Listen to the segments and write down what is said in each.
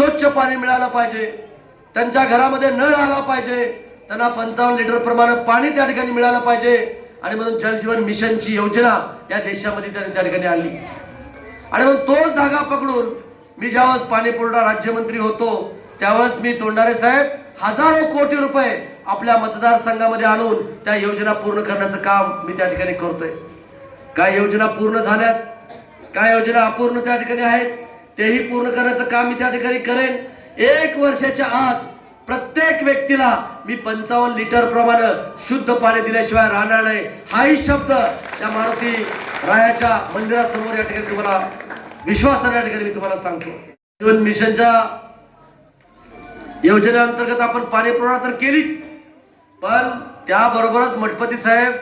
स्वच्छ पाणी मिळालं पाहिजे, त्यांच्या घरामध्ये नळ आला पाहिजे, त्यांना 55 लिटर प्रमाणे पाणी त्या ठिकाणी मिळालं पाहिजे। आणि म्हणून जल जीवन मिशनची योजना या देशामध्ये त्यांनी त्या ठिकाणी आणली। आणि म्हणून तोच धागा पकडून मी ज्यावेळेस पाणी पुरवठा राज्यमंत्री होतो त्यावेळेस मी तोंडारे साहेब हजारो कोटी रुपये आपल्या मतदारसंघामध्ये आणून त्या योजना पूर्ण करण्याचं काम मी त्या ठिकाणी करतोय। काय योजना पूर्ण झाल्यात, काय योजना अपूर्ण त्या ठिकाणी आहेत, तेही पूर्ण करण्याचं काम मी त्या ठिकाणी करेन। 1 वर्षाच्या आत प्रत्येक व्यक्तीला मी 55 लिटर प्रमाणे शुद्ध पाणी दिल्याशिवाय राहणार नाही, हाही शब्द त्या मारुती रायाच्या मंदिरासमोर या ठिकाणी तुम्हाला विश्वासाने या ठिकाणी मी तुम्हाला सांगतो। जीवन मिशनच्या योजनेअंतर्गत आपण पाणी पुरवठा तर केलीच, पण त्याबरोबरच मठपती साहेब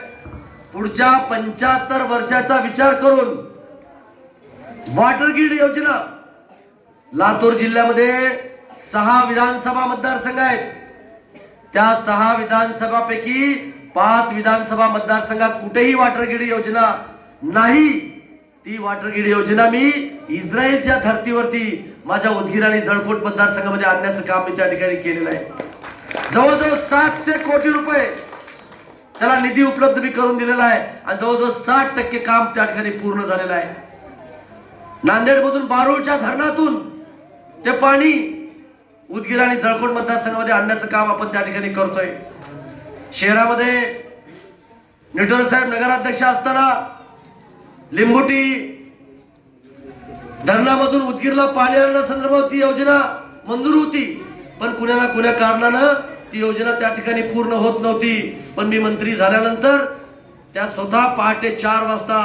पुढच्या 75 वर्षाचा विचार करून वॉटर ग्रिड योजना लातूर जिल्ह्यामध्ये 6 विधानसभा मतदारसंघ आहेत। त्या 6 विधानसभापैकी 5 विधानसभा मतदारसंघात कुठेही वॉटर ग्रिड योजना नाही। ती वॉटर ग्रिड योजना मी इस्रायलच्या धर्तीवरती माझ्या उदगीर आणि जळकोट मतदारसंघामध्ये आणण्याचं काम मी त्या ठिकाणी केलेलं आहे। जवळजवळ 700 कोटी रुपये त्याला निधी उपलब्ध मी करून दिलेला आहे आणि जवळजवळ 60% काम त्या ठिकाणी पूर्ण झालेलं आहे। नांदेड मधून बारूळच्या धरणातून ते पाणी उदगीर आणि जळकोट मतदारसंघामध्ये आणण्याचं काम आपण त्या ठिकाणी करतोय। शहरामध्ये निटोरे साहेब नगराध्यक्ष असताना लिंबुटी धरणामधून उदगीरला पाणी आणण्यासंदर्भात ती योजना मंजूर होती, पण कुण्या ना कुण्या कारणानं ती योजना त्या ठिकाणी पूर्ण होत नव्हती। पण मी मंत्री झाल्यानंतर त्या स्वतः पहाटे 4 वाजता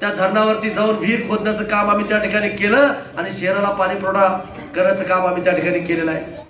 त्या धरणावरती जाऊन विहीर खोदण्याचं काम आम्ही त्या ठिकाणी केलं आणि शहराला पाणी पुरवठा करण्याचं काम आम्ही त्या ठिकाणी केलेलं आहे।